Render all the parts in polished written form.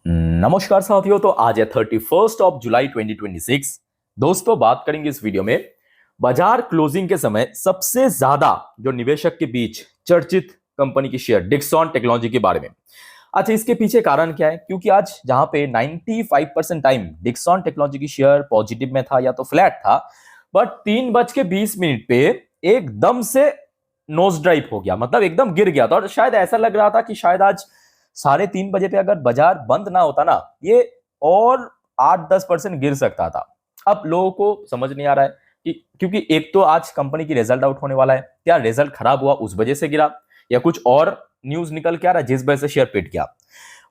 नमस्कार साथियों। तो आज है 31 जुलाई 2026। दोस्तों, बात करेंगे इस वीडियो में बाजार क्लोजिंग के समय सबसे ज्यादा जो निवेशक के बीच चर्चित कंपनी की शेयर डिक्सॉन टेक्नोलॉजी के बारे में। अच्छा, इसके पीछे कारण क्या है? क्योंकि आज जहां पे 95% टाइम डिक्सॉन टेक्नोलॉजी की शेयर पॉजिटिव में था या तो फ्लैट था, बट 3:20 पे एकदम से नोज ड्राइव हो गया, मतलब एकदम गिर गया था। और शायद ऐसा लग रहा था कि शायद आज 3:30 पे अगर बाजार बंद ना होता ना, ये और 8-10% गिर सकता था। अब लोगों को समझ नहीं आ रहा है कि क्योंकि एक तो आज कंपनी की रिजल्ट आउट होने वाला है, क्या रिजल्ट खराब हुआ उस वजह से गिरा, या कुछ और न्यूज निकल के आ रहा है जिस वजह से शेयर पिट गया।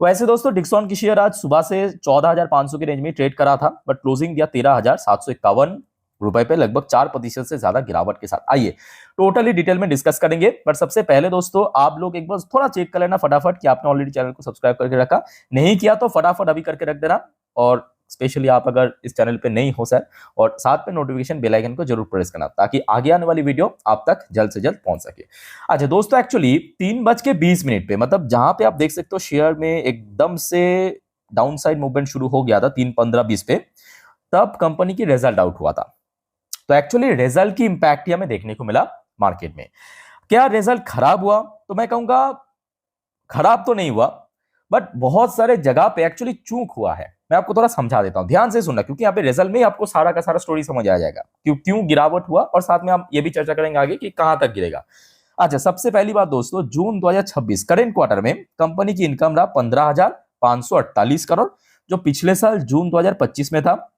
वैसे दोस्तों, डिक्सॉन की शेयर आज सुबह से 14,500 की रेंज में ट्रेड करा था, बट क्लोजिंग दिया 13,751 रुपए पे, लगभग 4% से ज्यादा गिरावट के साथ। आइए टोटली डिटेल में डिस्कस करेंगे, बट सबसे पहले दोस्तों आप लोग एक बार थोड़ा चेक कर लेना फटाफट कि आपने ऑलरेडी चैनल को सब्सक्राइब करके रखा, नहीं किया तो फटाफट अभी करके रख देना। और स्पेशली आप अगर इस चैनल पे नहीं हो सर, और साथ में नोटिफिकेशन बेल आइकन को जरूर प्रेस करना ताकि आगे आने वाली वीडियो आप तक जल्द से जल्द पहुंच सके। अच्छा दोस्तों, एक्चुअली 3:20 पे, मतलब जहां पे आप देख सकते हो शेयर में एकदम से डाउन साइड मूवमेंट शुरू हो गया था 3:15-20 पे, तब कंपनी की रिजल्ट आउट हुआ था। तो एक्चुअली रिजल्ट की इंपैक्ट ही हमें देखने को मिला मार्केट में। क्या रिजल्ट खराब हुआ? तो मैं कहूंगा खराब तो नहीं हुआ, बट बहुत सारे जगह पे एक्चुअली चूक हुआ है। मैं आपको थोड़ा समझा देता हूं, ध्यान से सुनना, क्योंकि यहाँ पे रिजल्ट में आपको सारा का सारा स्टोरी समझ आ जाएगा क्यों क्यों गिरावट हुआ, और साथ में हम ये भी चर्चा करेंगे आगे कि कहां तक गिरेगा। अच्छा, सबसे पहली बात दोस्तों, जून 2026 करेंट क्वार्टर में कंपनी की इनकम रहा 15,548 करोड़, जो पिछले साल जून 2025 में था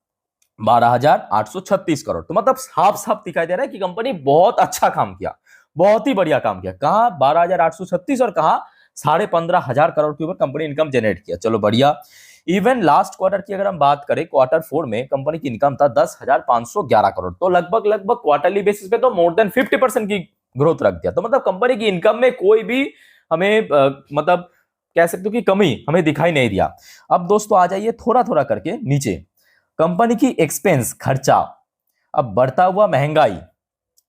12,836 करोड़। तो मतलब साफ साफ दिखाई दे रहा है कि कंपनी बहुत अच्छा काम किया, बहुत ही बढ़िया काम किया। कहा 12,836 और कहा 15,500 करोड़ के ऊपर कंपनी इनकम जनरेट किया। चलो बढ़िया। इवन लास्ट क्वार्टर की अगर हम बात करें, Q4 में कंपनी की इनकम था 10,511 करोड़। तो लगभग लगभग क्वार्टरली बेसिस पे तो मोर देन 50% की ग्रोथ रख दिया। तो मतलब कंपनी की इनकम में कोई भी हमें मतलब कह सकते हो कि कमी हमें दिखाई नहीं दिया। अब दोस्तों आ जाइए थोड़ा थोड़ा करके नीचे। कंपनी की एक्सपेंस खर्चा, अब बढ़ता हुआ महंगाई,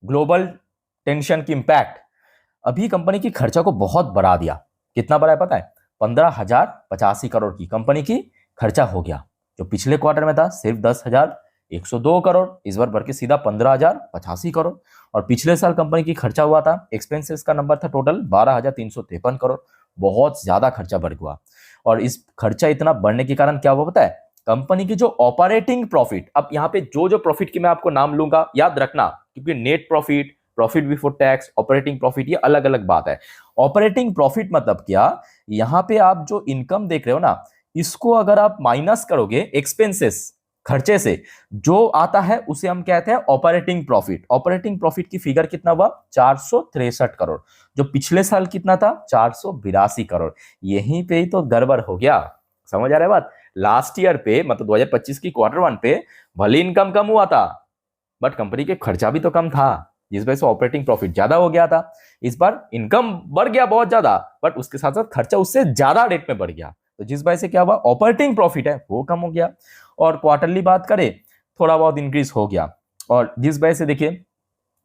ग्लोबल टेंशन की इंपैक्ट अभी कंपनी की खर्चा को बहुत बढ़ा दिया। कितना बढ़ा है पता है? 15,085 करोड़ की कंपनी की खर्चा हो गया, जो पिछले क्वार्टर में था सिर्फ 10,102 करोड़, इस बार बढ़ के सीधा 15,085 करोड़। और पिछले साल कंपनी की खर्चा हुआ था, एक्सपेंसेस का नंबर था टोटल 12,353 करोड़। बहुत ज्यादा खर्चा बढ़ गया। और इस खर्चा इतना बढ़ने के कारण क्या हुआ पता है? कंपनी की जो ऑपरेटिंग प्रॉफिट, अब यहाँ पे जो जो प्रॉफिट की मैं आपको नाम लूंगा याद रखना, क्योंकि net profit, profit before tax, operating profit, ये अलग अलग बात है। ऑपरेटिंग प्रॉफिट मतलब क्या? यहां पे आप जो इनकम देख रहे हो ना, इसको अगर आप माइनस करोगे एक्सपेंसेस, खर्चे से, जो आता है उसे हम कहते हैं ऑपरेटिंग प्रॉफिट। ऑपरेटिंग प्रॉफिट की फिगर कितना हुआ? 463 करोड़, जो पिछले साल कितना था? 482 करोड़। यहीं पे ही तो गड़बड़ हो गया। समझ आ रहा है बात? लास्ट ईयर पे, मतलब 2025 की Q1 पे भले इनकम कम हुआ था, बट कंपनी के खर्चा भी तो कम था, जिस वजह से ऑपरेटिंग प्रॉफिट ज्यादा हो गया था। इस बार इनकम बढ़ गया बहुत ज्यादा, बट उसके साथ साथ खर्चा उससे ज्यादा रेट में बढ़ गया। तो जिस वजह से क्या हुआ? ऑपरेटिंग प्रॉफिट है वो कम हो गया। और क्वार्टरली बात करें, थोड़ा बहुत इंक्रीज हो गया। और जिस वजह से देखिए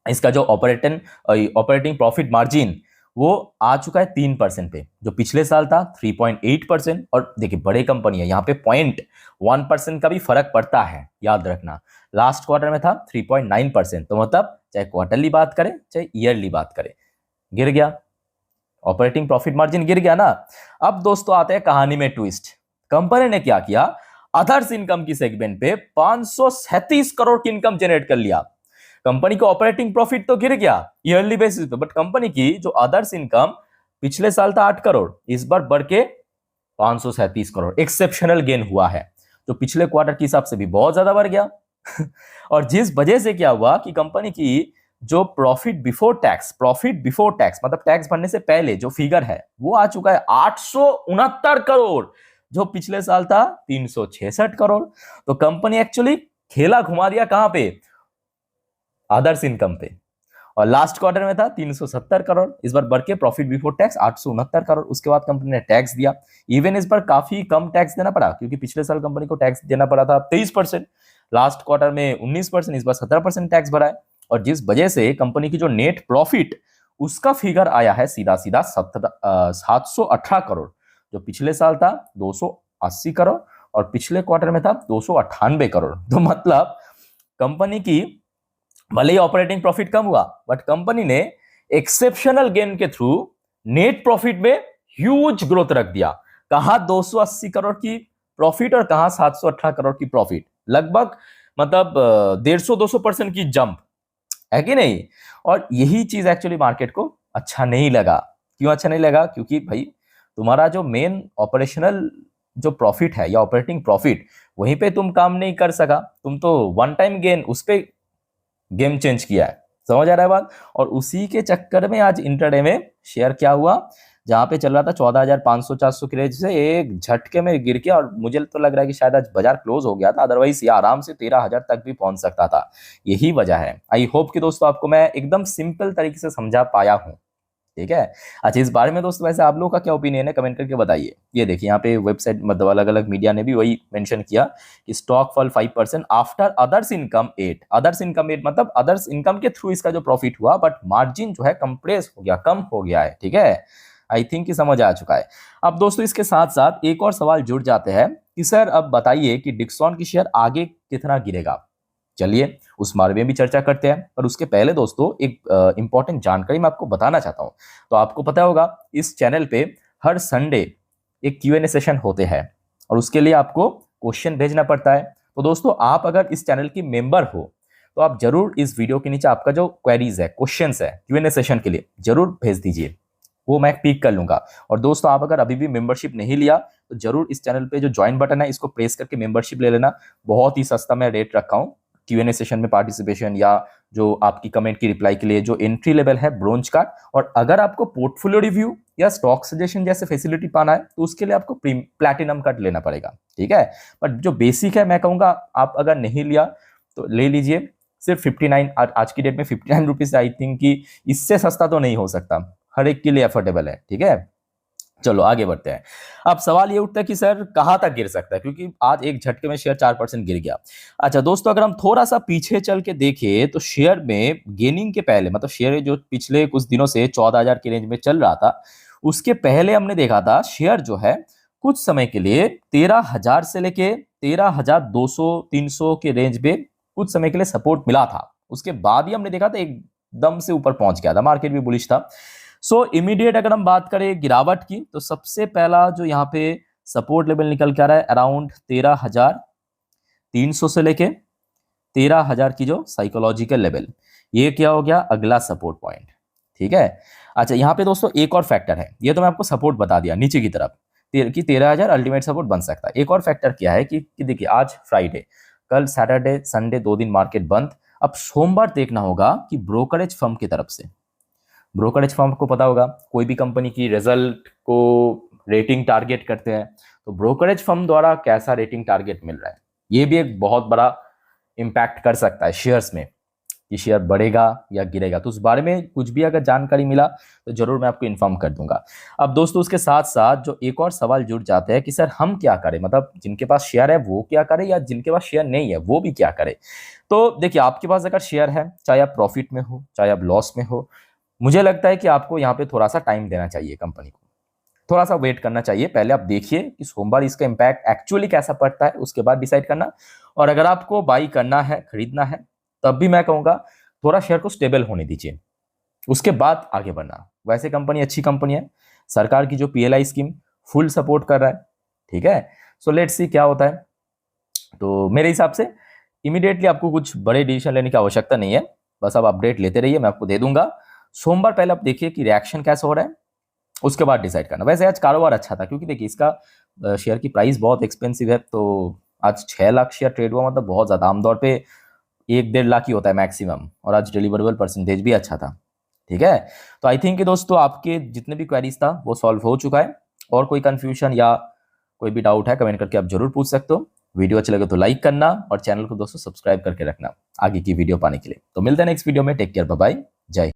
इसका जो ऑपरेटिंग प्रॉफिट मार्जिन वो आ चुका है 3% पे, जो पिछले साल था 3.8%। और देखिए बड़े कंपनी है, यहाँ पे 0.1% का भी फर्क पड़ता है, याद रखना। लास्ट क्वार्टर में था 3.9%। तो मतलब चाहे क्वार्टरली बात करें चाहे ईयरली बात करें, गिर गया, ऑपरेटिंग प्रॉफिट मार्जिन गिर गया ना। अब दोस्तों आते हैं कहानी में ट्विस्ट। कंपनी ने क्या किया? अदर्स इनकम की सेगमेंट पे 537 करोड़ की इनकम जनरेट कर लिया। कंपनी का ऑपरेटिंग प्रॉफिट तो गिर गया ईयरली बेसिस पे, बट कंपनी की जो अदर्स इनकम पिछले साल था 8 करोड़, इस बार बढ़ के 537 करोड़ एक्सेप्शनल गेन हुआ है, जो पिछले क्वार्टर के हिसाब से भी बहुत ज्यादा बढ़ गया। और जिस वजह से क्या हुआ कि कंपनी की जो प्रॉफिट बिफोर टैक्स मतलब टैक्स भरने से पहले जो फिगर है वो आ चुका है 869 करोड़, जो पिछले साल था 366 करोड़। तो कंपनी एक्चुअली खेला घुमा दिया कहां पे? अदर्स इनकम पे। और लास्ट क्वार्टर में था 370 करोड़, इस बार बढ़ के प्रॉफिट बिफोर टैक्स 869 करोड़। उसके बाद कंपनी ने टैक्स दिया। इवन इस बार काफी कम टैक्स देना पड़ा, क्योंकि पिछले साल कंपनी को टैक्स देना पड़ा था 23%, लास्ट क्वार्टर में 19%, इस बार 17% टैक्स भरा है। और जिस वजह से कंपनी की जो नेट प्रॉफिट उसका फिगर आया है सीधा सीधा 718 करोड़, जो पिछले साल था 280 करोड़ और पिछले क्वार्टर में था 298 करोड़। तो मतलब कंपनी की भले ही ऑपरेटिंग प्रॉफिट कम हुआ बट कंपनी ने एक्सेप्शनल गेन के थ्रू नेट प्रॉफिट में ह्यूज ग्रोथ रख दिया। कहां 280 करोड़ की प्रॉफिट और कहां 718 करोड़ की प्रॉफिट, लगभग मतलब 150-200% की जंप है कि नहीं। और यही चीज एक्चुअली मार्केट को अच्छा नहीं लगा। क्यों अच्छा नहीं लगा? क्योंकि भाई तुम्हारा जो मेन ऑपरेशनल जो प्रॉफिट है या ऑपरेटिंग प्रॉफिट, वहीं पे तुम काम नहीं कर सका। तुम तो वन टाइम गेन उस पे गेम चेंज किया है, समझ आ रहा है बात। और उसी के चक्कर में आज इंटरडे में शेयर क्या हुआ, जहां पे चल रहा था 14,500-400 की रेंज से एक झटके में गिर गया। और मुझे तो लग रहा है कि शायद आज बाजार क्लोज हो गया था, अदरवाइज ये आराम से 13,000 तक भी पहुंच सकता था। यही वजह है। आई होप कि दोस्तों आपको मैं एकदम सिंपल तरीके से समझा पाया हूं, ठीक है। अच्छा, इस बारे में दोस्तों वैसे आप लोगों का क्या ओपिनियन है, कमेंट करके बताइए। ये देखिए यहाँ पे वेबसाइट मतलब अलग अलग मीडिया ने भी वही मेंशन किया कि stock fall 5% after others income 8। Others income 8 मतलब अदर्स इनकम के थ्रू इसका जो प्रॉफिट हुआ, बट मार्जिन जो है कंप्रेस हो गया, कम हो गया है, ठीक है। आई थिंक कि समझ आ चुका है। अब दोस्तों इसके साथ साथ एक और सवाल जुड़ जाते हैं कि सर अब बताइए कि डिक्सॉन की शेयर आगे कितना गिरेगा। चलिए उस बारे में भी चर्चा करते हैं, पर उसके पहले दोस्तों एक इंपॉर्टेंट जानकारी मैं आपको बताना चाहता हूं। तो आपको पता होगा इस चैनल पे हर संडे एक Q&A सेशन होते हैं और उसके लिए आपको क्वेश्चन भेजना पड़ता है। तो दोस्तों आप अगर इस चैनल की मेंबर हो तो आप जरूर इस वीडियो के नीचे आपका जो क्वेरीज है, क्वेश्चंस है Q&A सेशन के लिए जरूर भेज दीजिए, वो मैं पिक कर लूंगा। और दोस्तों आप अगर अभी भी मेंबरशिप नहीं लिया तो जरूर इस चैनल पे जो ज्वाइन बटन है इसको प्रेस करके मेंबरशिप ले लेना। बहुत ही सस्ता मैं रेट रखा हूँ Q&A सेशन में पार्टिसिपेशन या जो आपकी कमेंट की रिप्लाई के लिए जो एंट्री लेवल है ब्रोंज कार्ड। और अगर आपको पोर्टफोलियो रिव्यू या स्टॉक सजेशन जैसे फैसिलिटी पाना है तो उसके लिए आपको प्लैटिनम कार्ड लेना पड़ेगा, ठीक है। बट जो बेसिक है मैं कहूंगा आप अगर नहीं लिया तो ले लीजिए। सिर्फ 59 आज की डेट में 59 रुपीज। आई थिंक कि इससे सस्ता तो नहीं हो सकता, हर एक के लिए अफोर्डेबल है, ठीक है। चलो आगे बढ़ते हैं। अब सवाल ये उठता है कि सर कहां तक गिर सकता है, क्योंकि आज एक झटके में शेयर 4% गिर गया। अच्छा दोस्तों अगर हम थोड़ा सा पीछे चल के देखें तो शेयर में गेनिंग के पहले मतलब शेयर जो पिछले कुछ दिनों से 14,000 की रेंज में चल रहा था, उसके पहले हमने देखा था शेयर जो है कुछ समय के लिए 13,000 से लेके 13,200-300 के रेंज में कुछ समय के लिए सपोर्ट मिला था। उसके बाद ही हमने देखा था एकदम से ऊपर पहुंच गया था, मार्केट भी बुलिश था। सो इमीडिएट अगर हम बात करें गिरावट की तो सबसे पहला जो यहाँ पे सपोर्ट लेवल निकल के आ रहा है अराउंड 13,300 से लेके 13,000 की जो साइकोलॉजिकल लेवल, ये क्या हो गया अगला सपोर्ट पॉइंट, ठीक है। अच्छा यहाँ पे दोस्तों एक और फैक्टर है, ये तो मैं आपको सपोर्ट बता दिया नीचे की तरफ कि 13,000 अल्टीमेट सपोर्ट बन सकता है। एक और फैक्टर क्या है कि देखिए आज फ्राइडे, कल सैटरडे संडे 2 दिन मार्केट बंद। अब सोमवार देखना होगा कि ब्रोकरेज फर्म की तरफ से, ब्रोकरेज फर्म को पता होगा कोई भी कंपनी की रिजल्ट को रेटिंग टारगेट करते हैं, तो ब्रोकरेज फर्म द्वारा कैसा रेटिंग टारगेट मिल रहा है, ये भी एक बहुत बड़ा इंपैक्ट कर सकता है शेयर्स में कि शेयर बढ़ेगा या गिरेगा। तो उस बारे में कुछ भी अगर जानकारी मिला तो जरूर मैं आपको इन्फॉर्म कर दूंगा। अब दोस्तों उसके साथ साथ जो एक और सवाल जुड़ जाते हैं कि सर हम क्या करें, मतलब जिनके पास शेयर है वो क्या करें या जिनके पास शेयर नहीं है वो भी क्या करें। तो देखिए आपके पास अगर शेयर है, चाहे आप प्रॉफिट में हो चाहे आप लॉस में हो, मुझे लगता है कि आपको यहाँ पे थोड़ा सा टाइम देना चाहिए, कंपनी को थोड़ा सा वेट करना चाहिए। पहले आप देखिए कि सोमवार इसका इंपैक्ट एक्चुअली कैसा पड़ता है, उसके बाद डिसाइड करना। और अगर आपको बाई करना है, खरीदना है, तब भी मैं कहूँगा थोड़ा शेयर को स्टेबल होने दीजिए, उसके बाद आगे बढ़ना। वैसे कंपनी अच्छी कंपनी है, सरकार की जो PLI स्कीम फुल सपोर्ट कर रहा है, ठीक है। सो लेट्स सी क्या होता है। तो मेरे हिसाब से इमीडिएटली आपको कुछ बड़े डिसीजन लेने की आवश्यकता नहीं है, बस आप अपडेट लेते रहिए, मैं आपको दे दूंगा। सोमवार पहले आप देखिए कि रिएक्शन कैसा हो रहा है, उसके बाद डिसाइड करना। वैसे आज कारोबार अच्छा था क्योंकि देखिए इसका शेयर की प्राइस बहुत एक्सपेंसिव है, तो आज 6 लाख शेयर ट्रेड हुआ, मतलब बहुत ज़्यादा। आमतौर पे 1-1.5 लाख ही होता है मैक्सिमम, और आज डिलीवरेबल परसेंटेज भी अच्छा था, ठीक है। तो आई थिंक कि दोस्तों आपके जितने भी क्वेरीज था वो सॉल्व हो चुका है। और कोई कंफ्यूजन या कोई भी डाउट है कमेंट करके आप जरूर पूछ सकते हो। वीडियो अच्छा लगे तो लाइक करना और चैनल को दोस्तों सब्सक्राइब करके रखना आगे की वीडियो पाने के लिए। तो मिलते हैं नेक्स्ट वीडियो में, टेक केयर, बाय बाय, जय।